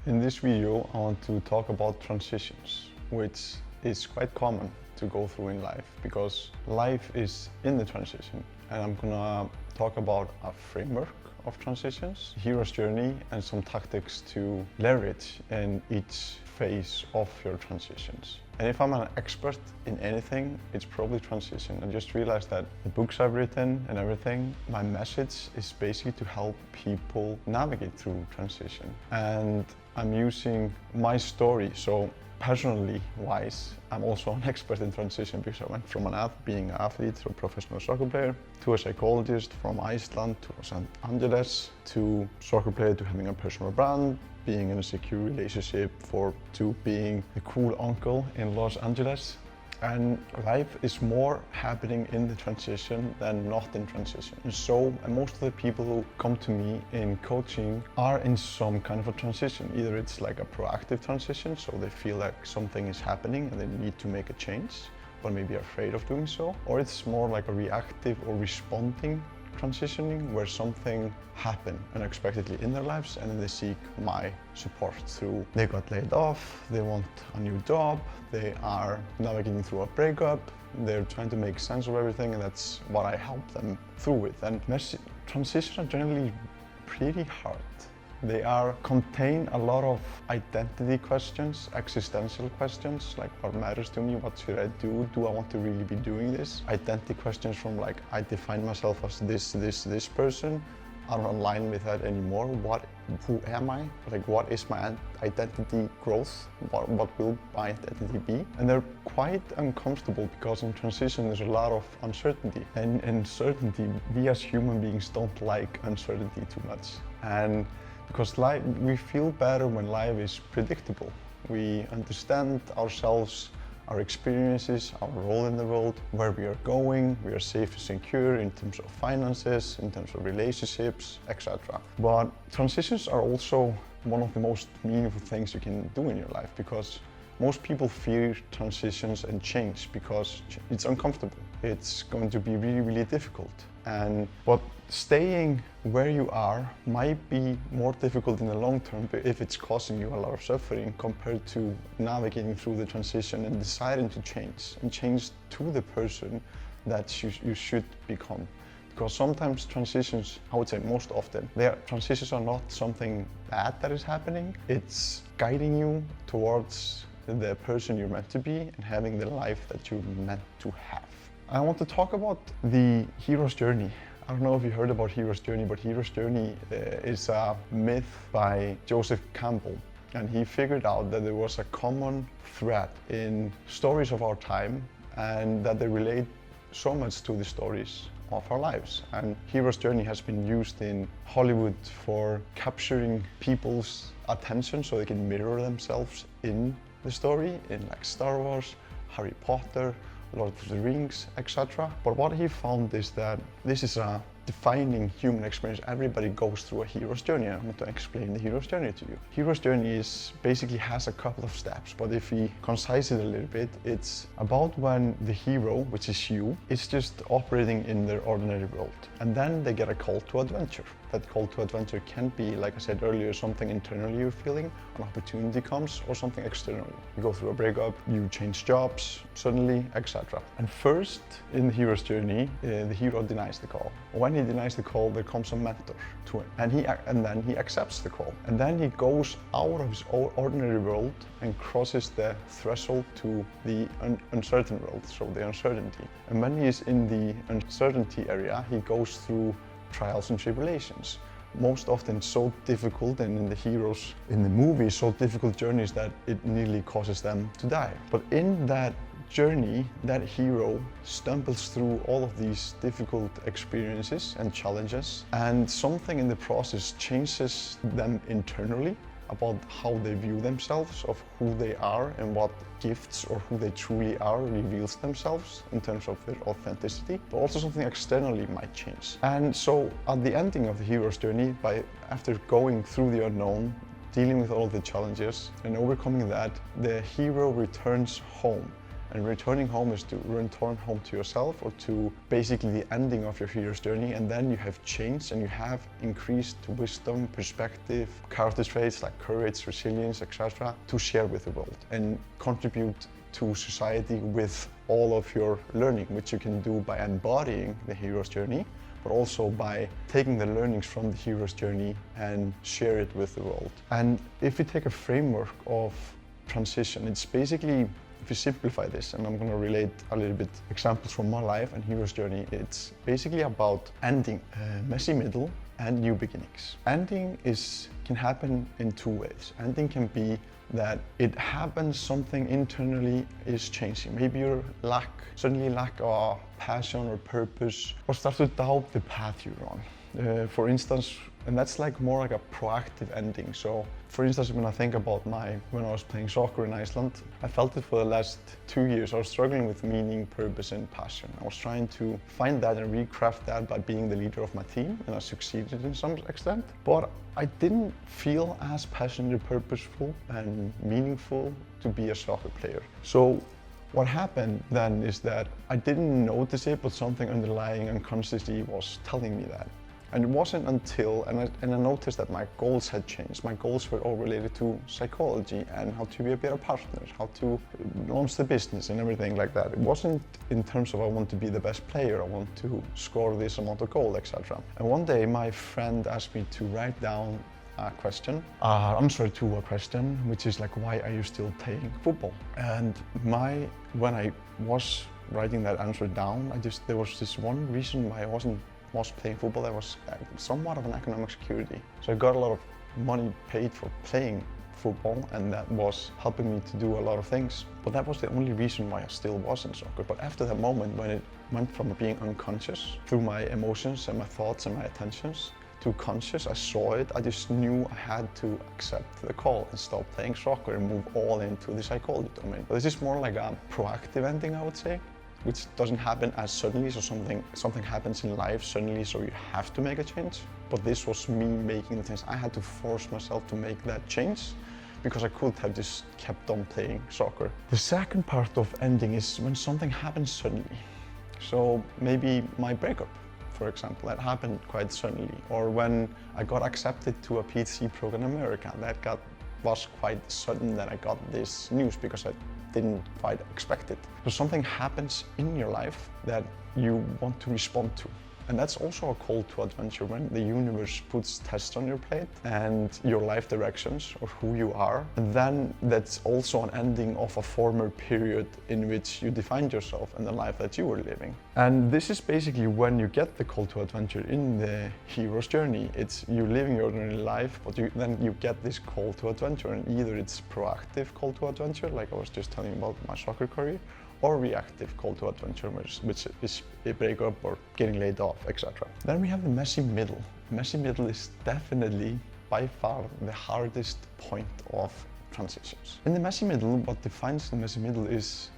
In this video, I want to talk about transitions, which is quite common to go through in life because life is in the transition. And I'm gonna talk about a framework of transitions, hero's journey, and some tactics to leverage in each phase of your transitions. And if I'm an expert in anything, it's probably transition. I just realized that the books I've written and everything, my message is basically to help people navigate through transition. And I'm using my story. So personally wise, I'm also an expert in transition because I went from being an athlete to a professional soccer player, to a psychologist from Iceland to Los Angeles, to soccer player to having a personal brand, being in a secure relationship to being the cool uncle in Los Angeles. And life is more happening in the transition than not in transition. And most of the people who come to me in coaching are in some kind of a transition. Either it's like a proactive transition, so they feel like something is happening and they need to make a change, but maybe afraid of doing so. Or it's more like a reactive or responding transitioning where something happened unexpectedly in their lives and then they seek my support through they got laid off, they want a new job, they are navigating through a breakup, they're trying to make sense of everything, and that's what I help them through with. And transitions are generally pretty hard. They contain a lot of identity questions, existential questions, like what matters to me, what should I do, I want to really be doing this? Identity questions from like, I define myself as this person, I don't align with that anymore, who am I? Like what is my identity growth? What will my identity be? And they're quite uncomfortable because in transition there's a lot of uncertainty. And uncertainty, we as human beings don't like uncertainty too much. And because we feel better when life is predictable. We understand ourselves, our experiences, our role in the world, where we are going, we are safe and secure in terms of finances, in terms of relationships, etc. But transitions are also one of the most meaningful things you can do in your life because most people fear transitions and change because it's uncomfortable. It's going to be really, really difficult. But staying where you are might be more difficult in the long term if it's causing you a lot of suffering compared to navigating through the transition and deciding to change to the person that you should become. Because sometimes transitions, I would say most often, transitions are not something bad that is happening. It's guiding you towards the person you're meant to be and having the life that you're meant to have. I want to talk about the hero's journey. I don't know if you heard about hero's journey, but hero's journey is a myth by Joseph Campbell. And he figured out that there was a common thread in stories of our time and that they relate so much to the stories of our lives. And hero's journey has been used in Hollywood for capturing people's attention so they can mirror themselves in the story, in like Star Wars, Harry Potter, Lord of the Rings, etc. But what he found is that this is a defining human experience. Everybody goes through a hero's journey. I'm going to explain the hero's journey to you. Hero's journey basically has a couple of steps, but if we concise it a little bit, it's about when the hero, which is you, is just operating in their ordinary world. And then they get a call to adventure. That call to adventure can be, like I said earlier, something internally you're feeling, an opportunity comes, or something externally. You go through a breakup, you change jobs suddenly, etc. And first, in the hero's journey, the hero denies the call. When he denies the call, there comes a mentor to him, and then he accepts the call. And then he goes out of his ordinary world and crosses the threshold to the uncertain world, so the uncertainty. And when he is in the uncertainty area, he goes through trials and tribulations. Most often so difficult, and in the movie, so difficult journeys that it nearly causes them to die. But in that journey, that hero stumbles through all of these difficult experiences and challenges, and something in the process changes them internally about how they view themselves, of who they are and what gifts or who they truly are reveals themselves in terms of their authenticity, but also something externally might change. And so at the ending of the hero's journey, after going through the unknown, dealing with all of the challenges and overcoming that, the hero returns home And returning home is to return home to yourself, or to basically the ending of your hero's journey, and then you have changed and you have increased wisdom, perspective, character traits like courage, resilience, etc. to share with the world and contribute to society with all of your learning, which you can do by embodying the hero's journey, but also by taking the learnings from the hero's journey and share it with the world. And if we take a framework of transition, it's basically, if you simplify this, and I'm going to relate a little bit examples from my life and hero's journey, it's basically about ending a messy middle and new beginnings. Ending can happen in two ways. Ending can be that it happens, something internally is changing. Maybe you suddenly lack a passion or purpose, or start to doubt the path you're on. For instance, and that's more like a proactive ending. So for instance, when I think about when I was playing soccer in Iceland, I felt it for the last 2 years. I was struggling with meaning, purpose and passion. I was trying to find that and recraft that by being the leader of my team, and I succeeded in some extent. But I didn't feel as passionate, purposeful and meaningful to be a soccer player. So what happened then is that I didn't notice it, but something underlying unconsciously was telling me that. And it wasn't until, and I noticed that my goals had changed. My goals were all related to psychology and how to be a better partner, how to launch the business and everything like that. It wasn't in terms of I want to be the best player, I want to score this amount of goals, etc. And one day my friend asked me to write down a question, answer to a question, which is why are you still playing football? And when I was writing that answer down, there was this one reason why I was playing football. That was somewhat of an economic security. So I got a lot of money paid for playing football, and that was helping me to do a lot of things. But that was the only reason why I still was in soccer. But after that moment, when it went from being unconscious through my emotions and my thoughts and my attentions to conscious, I saw it, I just knew I had to accept the call and stop playing soccer and move all into the psychology domain. But this is more like a proactive ending, I would say, which doesn't happen as suddenly, so something happens in life suddenly, so you have to make a change. But this was me making the change. I had to force myself to make that change, because I could have just kept on playing soccer. The second part of ending is when something happens suddenly. So maybe my breakup, for example, that happened quite suddenly. Or when I got accepted to a PhD program in America, was quite sudden that I got this news, because I didn't quite expect it. So something happens in your life that you want to respond to. And that's also a call to adventure, when the universe puts tests on your plate and your life directions or who you are. And then that's also an ending of a former period in which you defined yourself and the life that you were living. And this is basically when you get the call to adventure in the hero's journey. It's you living your ordinary life, but then you get this call to adventure, and either it's proactive call to adventure, like I was just telling you about my soccer career, or reactive call to adventure, which is a breakup or getting laid off, etc. Then we have the messy middle. Messy middle is definitely by far the hardest point of transitions. In the messy middle, what defines the messy middle is,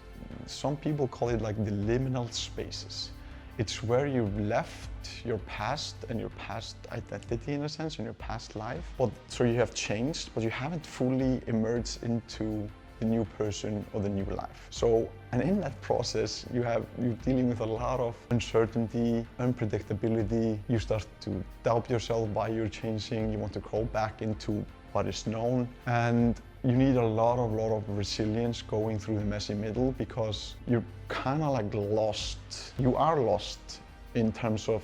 some people call it the liminal spaces. It's where you've left your past and your past identity, in a sense, and your past life. So you have changed, but you haven't fully emerged into the new person or the new life. So, and in that process, you're dealing with a lot of uncertainty, unpredictability. You start to doubt yourself why you're changing. You want to crawl back into what is known. And you need a lot of resilience going through the messy middle, because you're kind of lost. You are lost in terms of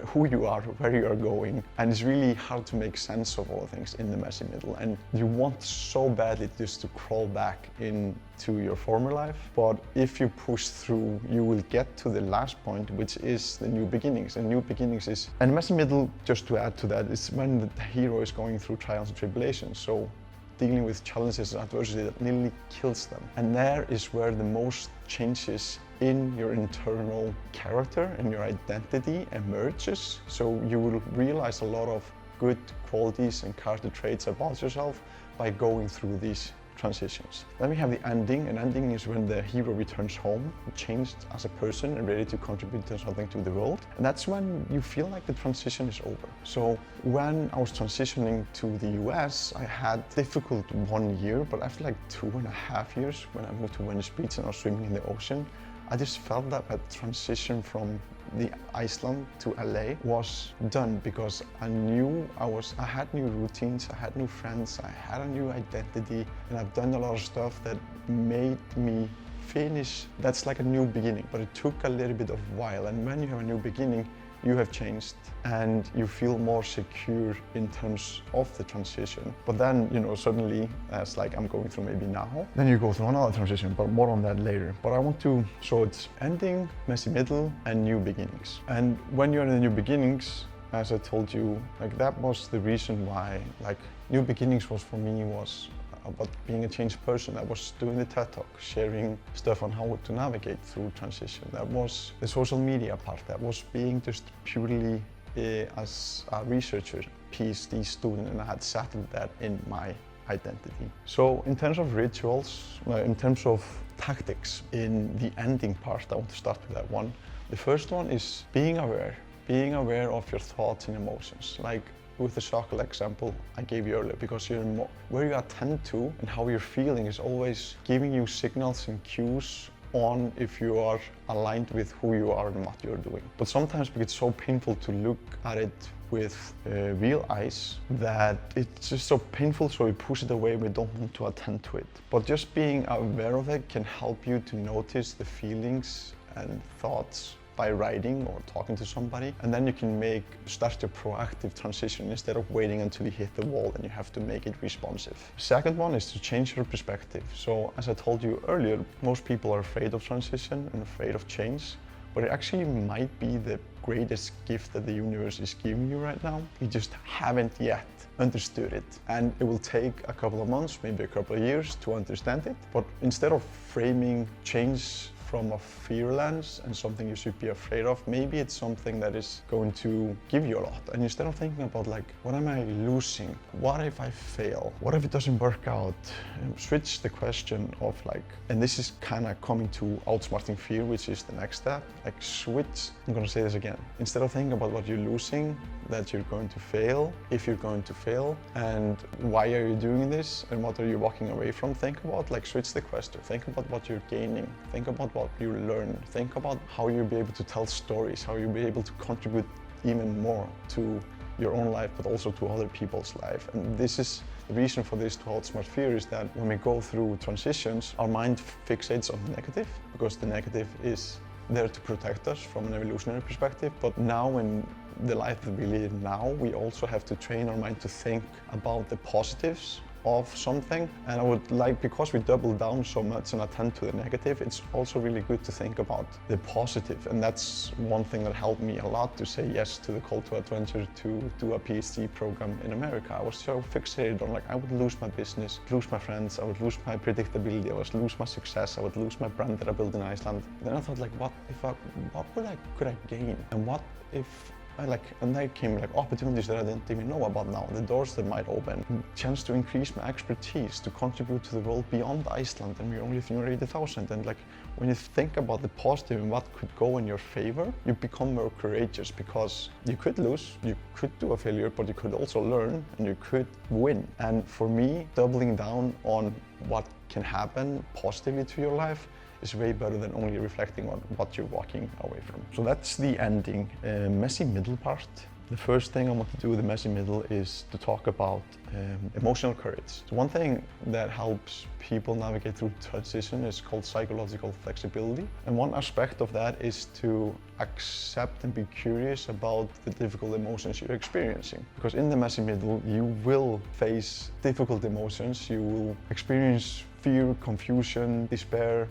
who you are, where you are going, and it's really hard to make sense of all things in the messy middle. And you want so badly just to crawl back into your former life, but if you push through, you will get to the last point, which is the new beginnings. And new beginnings is, and messy middle, just to add to that, is when the hero is going through trials and tribulations. So dealing with challenges and adversity that nearly kills them. And there is where the most changes in your internal character and your identity emerges. So you will realize a lot of good qualities and character traits about yourself by going through these transitions. Then we have the ending, and ending is when the hero returns home, changed as a person and ready to contribute to something to the world. And that's when you feel like the transition is over. So when I was transitioning to the US, I had difficult 1 year, but after like 2.5 years, when I moved to Venice Beach and I was swimming in the ocean, I just felt that a transition from the Iceland to LA was done, because I knew I had new routines, I had new friends, I had a new identity, and I've done a lot of stuff that made me finish. That's like a new beginning, but it took a little bit of while. And when you have a new beginning, you have changed and you feel more secure in terms of the transition. But then, suddenly, as like I'm going through maybe now, then you go through another transition, but more on that later. But so it's ending, messy middle, and new beginnings. And when you're in the new beginnings, as I told you, like that was the reason why, like, new beginnings was for me was about being a changed person. I was doing the TED Talk, sharing stuff on how to navigate through transition. That was the social media part. That was being just purely as a researcher, PhD student, and I had settled that in my identity. So in terms of rituals, in terms of tactics, in the ending part, I want to start with that one. The first one is being aware of your thoughts and emotions. Like, with the chocolate example I gave you earlier, because where you attend to and how you're feeling is always giving you signals and cues on if you are aligned with who you are and what you're doing. But sometimes it's so painful to look at it with real eyes that it's just so painful, so we push it away, we don't want to attend to it. But just being aware of it can help you to notice the feelings and thoughts by writing or talking to somebody, and then you can start your proactive transition instead of waiting until you hit the wall and you have to make it responsive. Second one is to change your perspective. So as I told you earlier, most people are afraid of transition and afraid of change, but it actually might be the greatest gift that the universe is giving you right now. You just haven't yet understood it, and it will take a couple of months, maybe a couple of years to understand it. But instead of framing change from a fear lens and something you should be afraid of, maybe it's something that is going to give you a lot. And instead of thinking about like, what am I losing? What if I fail? What if it doesn't work out? Switch the question of like, and this is kind of coming to outsmarting fear, which is the next step. Like switch, I'm gonna say this again. Instead of thinking about what you're losing, that you're going to fail, if you're going to fail, and why are you doing this, and what are you walking away from, think about, like, switch the question. Think about what you're gaining. Think about what you learn. Think about how you'll be able to tell stories, how you'll be able to contribute even more to your own life, but also to other people's life. And this is the reason for this to outsmart fear, is that when we go through transitions, our mind fixates on the negative, because the negative is there to protect us from an evolutionary perspective. But now in the life that we live now, we also have to train our mind to think about the positives of something. And I would like, because we double down so much and attend to the negative, it's also really good to think about the positive. And that's one thing that helped me a lot to say yes to the call to adventure to do a PhD program in America. I was so fixated on, like, I would lose my business, lose my friends, I would lose my predictability, I would lose my success, I would lose my brand that I built in Iceland. Then I thought, like, what could I gain? And what if and there came like opportunities that I didn't even know about now, the doors that might open, chance to increase my expertise, to contribute to the world beyond Iceland, and we're only 380,000. And like, when you think about the positive and what could go in your favor, you become more courageous, because you could lose, you could do a failure, but you could also learn and you could win. And for me, doubling down on what can happen positively to your life is way better than only reflecting on what you're walking away from. So that's the ending. Messy middle part. The first thing I want to do with the messy middle is to talk about emotional courage. So one thing that helps people navigate through transition is called psychological flexibility. And one aspect of that is to accept and be curious about the difficult emotions you're experiencing. Because in the messy middle, you will face difficult emotions. You will experience fear, confusion, despair,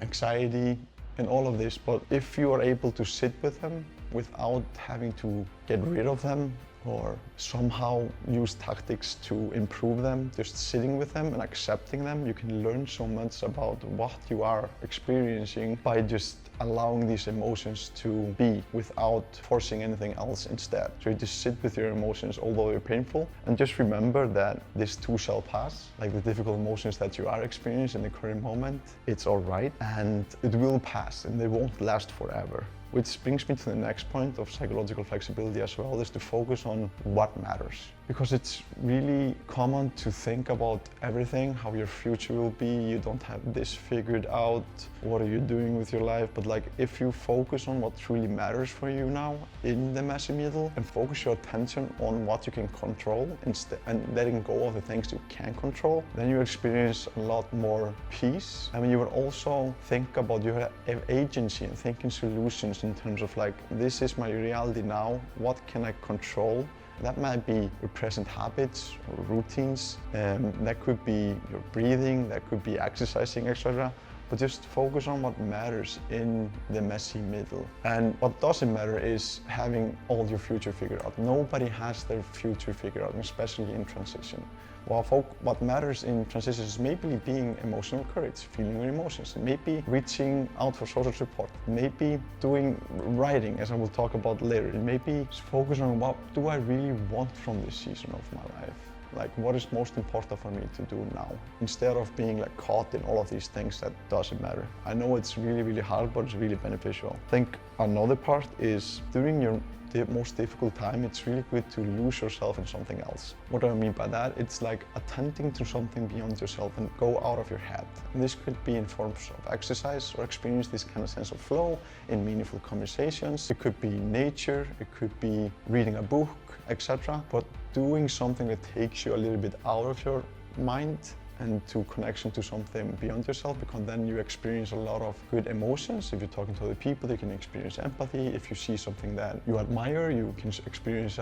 anxiety, and all of this. But if you are able to sit with them without having to get rid of them or somehow use tactics to improve them. Just sitting with them and accepting them, you can learn so much about what you are experiencing by just allowing these emotions to be without forcing anything else instead. So you just sit with your emotions, although they're painful, and just remember that this too shall pass. Like the difficult emotions that you are experiencing in the current moment, it's all right, and it will pass, and they won't last forever. Which brings me to the next point of psychological flexibility as well, is to focus on what matters. Because it's really common to think about everything, how your future will be, you don't have this figured out, what are you doing with your life, but like if you focus on what truly matters for you now in the messy middle and focus your attention on what you can control instead and letting go of the things you can't control, then you experience a lot more peace. I mean, you will also think about your agency and thinking solutions in terms of like, this is my reality now, what can I control? That might be your present habits or routines, that could be your breathing, that could be exercising, etc. But just focus on what matters in the messy middle. And what doesn't matter is having all your future figured out. Nobody has their future figured out, especially in transition. What matters in transition is maybe being emotional courage, feeling your emotions, maybe reaching out for social support, maybe doing writing, as I will talk about later, maybe focus on what do I really want from this season of my life. Like what is most important for me to do now, instead of being like caught in all of these things that doesn't matter. I know it's really, really hard, but it's really beneficial. I think another part is during the most difficult time, it's really good to lose yourself in something else. What do I mean by that? It's like attending to something beyond yourself and go out of your head. And this could be in forms of exercise or experience this kind of sense of flow in meaningful conversations. It could be nature, it could be reading a book, etc. But doing something that takes you a little bit out of your mind and to connection to something beyond yourself, because then you experience a lot of good emotions. If you're talking to other people, you can experience empathy. If you see something that you admire, you can experience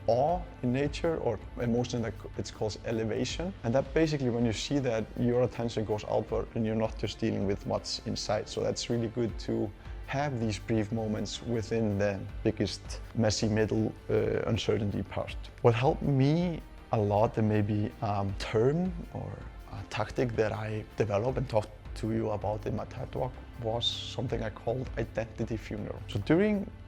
awe in nature, or emotion that it's called elevation. And that basically, when you see that, your attention goes outward and you're not just dealing with what's inside. So that's really good to have these brief moments within the biggest messy middle uncertainty part. What helped me a lot, and maybe a term or a tactic that I developed and talked to you about in my TED Talk, was something I called identity funeral. So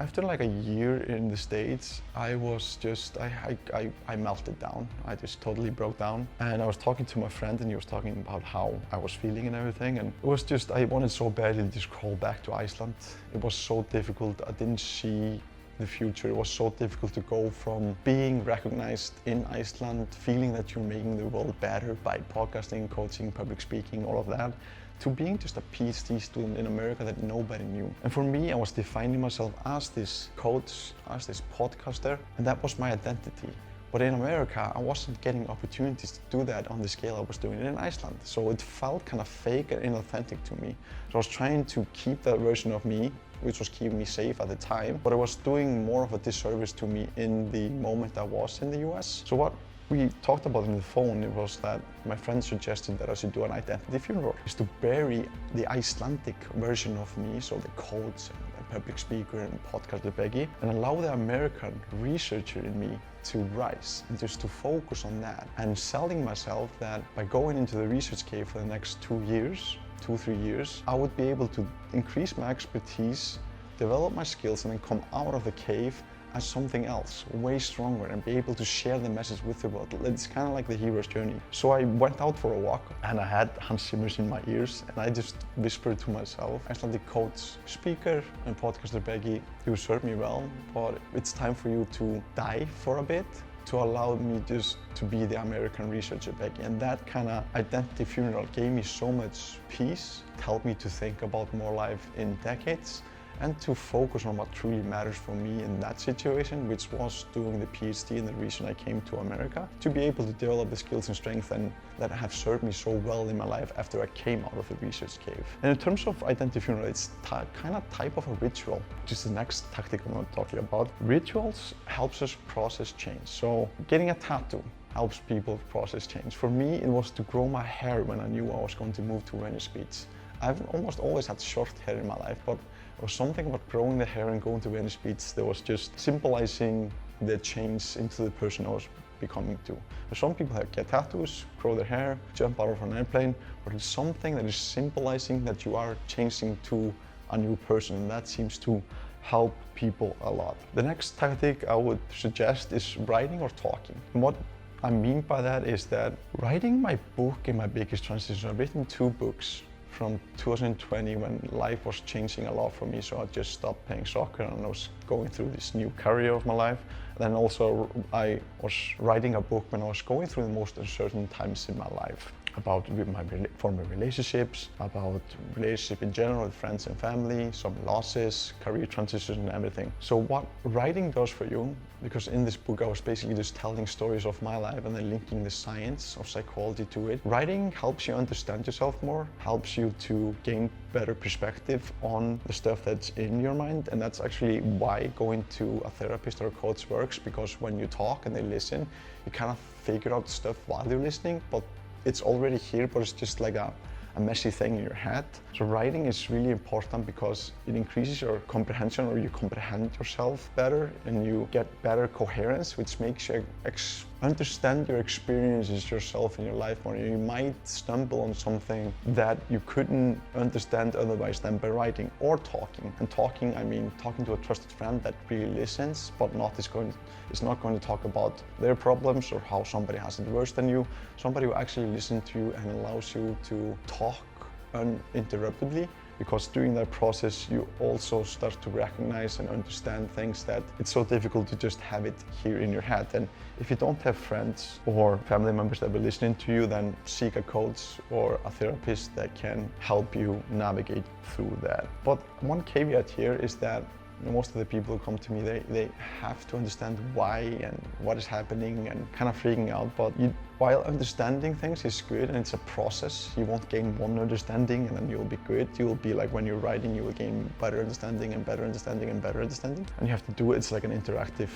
after like a year in the States, I was just, I melted down. I just totally broke down. And I was talking to my friend, and he was talking about how I was feeling and everything. And it was just, I wanted so badly to just crawl back to Iceland. It was so difficult. I didn't see the future. It was so difficult to go from being recognized in Iceland, feeling that you're making the world better by podcasting, coaching, public speaking, all of that, to being just a PhD student in America that nobody knew. And for me, I was defining myself as this coach, as this podcaster, and that was my identity. But in America, I wasn't getting opportunities to do that on the scale I was doing it in Iceland. So it felt kind of fake and inauthentic to me. So I was trying to keep that version of me, which was keeping me safe at the time, but it was doing more of a disservice to me in the moment I was in the US. So what we talked about on the phone, it was that my friend suggested that I should do an identity funeral, is to bury the Icelandic version of me, so the coach and public speaker and podcaster Becky, and allow the American researcher in me to rise and just to focus on that, and selling myself that by going into the research cave for the next 2 years, 2-3 years, I would be able to increase my expertise, develop my skills, and then come out of the cave as something else, way stronger, and be able to share the message with the world. It's kind of like the hero's journey. So I went out for a walk, and I had Hans Zimmers in my ears, and I just whispered to myself, Icelandic coach, speaker, and podcaster Becky, you served me well, but it's time for you to die for a bit, to allow me just to be the American researcher Becky. And that kind of identity funeral gave me so much peace. It helped me to think about more life in decades, and to focus on what truly matters for me in that situation, which was doing the PhD and the reason I came to America, to be able to develop the skills and strength and that have served me so well in my life after I came out of the research cave. And in terms of identity funeral, it's kind of type of a ritual, which is the next tactic I'm going to talk to you about. Rituals helps us process change. So getting a tattoo helps people process change. For me, it was to grow my hair when I knew I was going to move to Venice Beach. I've almost always had short hair in my life, but there was something about growing the hair and going to Venice Beach that was just symbolizing the change into the person I was becoming to. Some people get tattoos, grow their hair, jump out of an airplane, but it's something that is symbolizing that you are changing to a new person, and that seems to help people a lot. The next tactic I would suggest is writing or talking. And what I mean by that is that writing my book in my biggest transition, I've written 2 books from 2020 when life was changing a lot for me, so I just stopped playing soccer and I was going through this new career of my life. Then also I was writing a book when I was going through the most uncertain times in my life, about my former relationships, about relationship in general with friends and family, some losses, career transitions and everything. So what writing does for you, because in this book I was basically just telling stories of my life and then linking the science of psychology to it. Writing helps you understand yourself more, helps you to gain better perspective on the stuff that's in your mind, and that's actually why going to a therapist or a coach works, because when you talk and they listen, you kind of figure out stuff while you're listening, but it's already here, but it's just like a messy thing in your head. So writing is really important because it increases your comprehension, or you comprehend yourself better and you get better coherence, which makes you understand your experiences yourself in your life more. You might stumble on something that you couldn't understand otherwise than by writing or talking. And talking, I mean talking to a trusted friend that really listens, but is not going to talk about their problems or how somebody has it worse than you. Somebody who actually listens to you and allows you to talk uninterruptedly, because during that process you also start to recognize and understand things that it's so difficult to just have it here in your head. And if you don't have friends or family members that will listen to you, then seek a coach or a therapist that can help you navigate through that. But one caveat here is that most of the people who come to me, they have to understand why and what is happening and kind of freaking out. But while understanding things is good and it's a process, you won't gain one understanding and then you'll be good. You'll be like when you're writing, you will gain better understanding and better understanding and better understanding. And you have to do it, it's like an interactive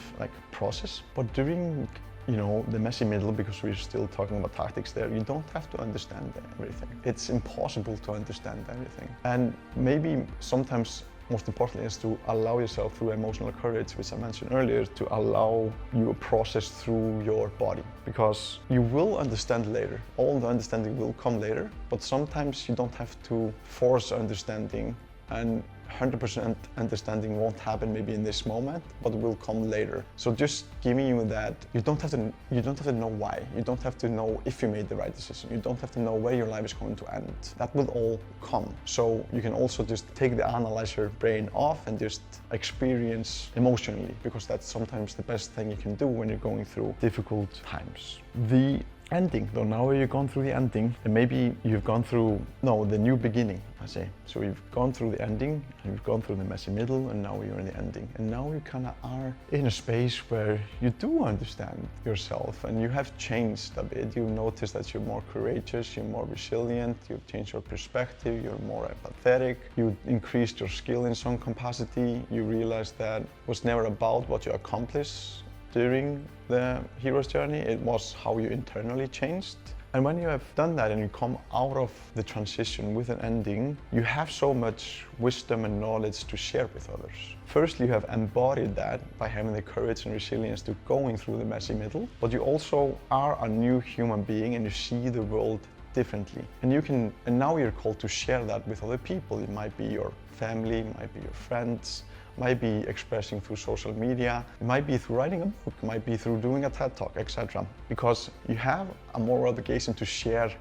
process. But during the messy middle, because we're still talking about tactics there, you don't have to understand everything. It's impossible to understand everything. And maybe sometimes most importantly is to allow yourself through emotional courage, which I mentioned earlier, to allow you a process through your body. Because you will understand later. All the understanding will come later, but sometimes you don't have to force understanding, and 100% understanding won't happen maybe in this moment, but will come later. So just giving you that, you don't have to know why. You don't have to know if you made the right decision. You don't have to know where your life is going to end. That will all come. So you can also just take the analyzer brain off and just experience emotionally, because that's sometimes the best thing you can do when you're going through difficult times. The ending, though, now you've gone through the ending, and maybe you've gone through, the new beginning, I say. So you've gone through the ending, and you've gone through the messy middle, and now you're in the ending. And now you kind of are in a space where you do understand yourself, and you have changed a bit. You've noticed that you're more courageous, you're more resilient, you've changed your perspective, you're more empathetic, you increased your skill in some capacity, you realized that it was never about what you accomplished during the hero's journey, it was how you internally changed. And when you have done that and you come out of the transition with an ending, you have so much wisdom and knowledge to share with others. Firstly, you have embodied that by having the courage and resilience to going through the messy middle, but you also are a new human being and you see the world differently. And now you're called to share that with other people. It might be your family, it might be your friends, might be expressing through social media, it might be through writing a book, it might be through doing a TED Talk, etc. Because you have a moral obligation to share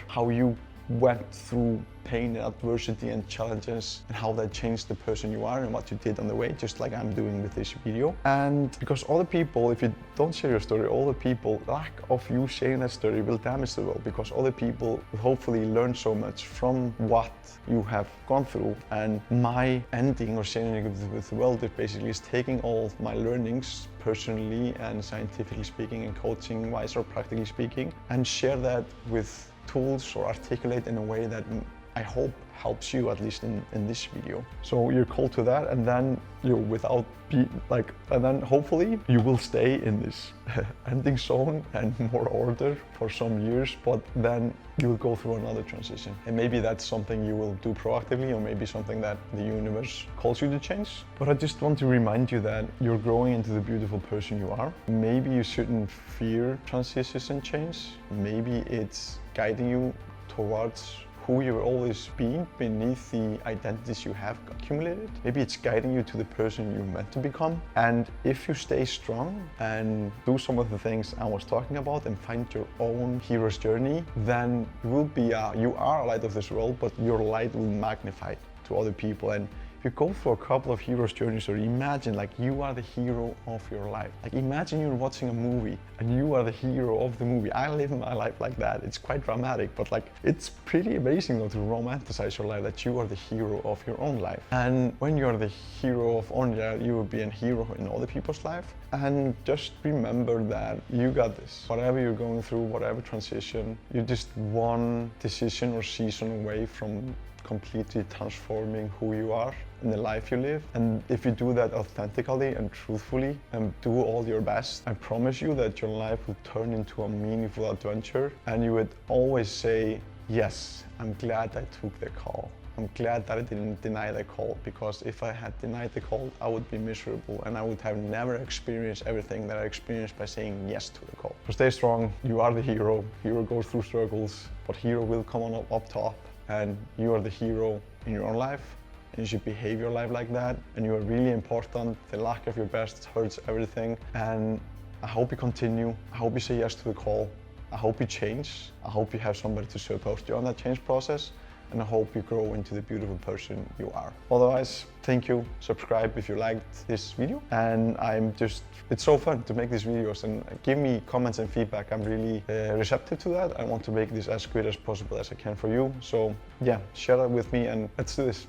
how you went through pain and adversity and challenges and how that changed the person you are and what you did on the way, just like I'm doing with this video. And because other people, if you don't share your story, lack of you sharing that story will damage the world, because other people will hopefully learn so much from what you have gone through. And my ending or sharing it with the world is basically taking all of my learnings personally and scientifically speaking and coaching wise or practically speaking, and share that with tools or articulate in a way that I hope helps you, at least in this video. So you're called to that, and then and then hopefully you will stay in this ending zone and more order for some years, but then you'll go through another transition. And maybe that's something you will do proactively, or maybe something that the universe calls you to change. But I just want to remind you that you're growing into the beautiful person you are. Maybe you shouldn't fear transitions and change. Maybe it's guiding you towards who you've always been beneath the identities you have accumulated. Maybe it's guiding you to the person you're meant to become. And if you stay strong and do some of the things I was talking about and find your own hero's journey, then you are a light of this world, but your light will magnify to other people. And if you go through a couple of hero's journeys, or imagine like you are the hero of your life. Like imagine you're watching a movie and you are the hero of the movie. I live my life like that. It's quite dramatic, but like it's pretty amazing though to romanticize your life, that you are the hero of your own life. And when you're the hero of own life, you will be a hero in other people's life. And just remember that you got this. Whatever you're going through, whatever transition, you're just one decision or season away from completely transforming who you are in the life you live. And if you do that authentically and truthfully and do all your best, I promise you that your life will turn into a meaningful adventure, and you would always say, yes, I'm glad I took the call. I'm glad that I didn't deny the call, because if I had denied the call, I would be miserable and I would have never experienced everything that I experienced by saying yes to the call. So stay strong, you are the hero. Hero goes through struggles, but hero will come on up top, and you are the hero in your own life. And you should behave your life like that, and you are really important. The lack of your best hurts everything, and I hope you continue. I hope you say yes to the call. I hope you change. I hope you have somebody to support you on that change process, and I hope you grow into the beautiful person you are. Otherwise, thank you. Subscribe if you liked this video, and it's so fun to make these videos, and give me comments and feedback. I'm really receptive to that. I want to make this as good as possible as I can for you. So yeah, share that with me, and let's do this.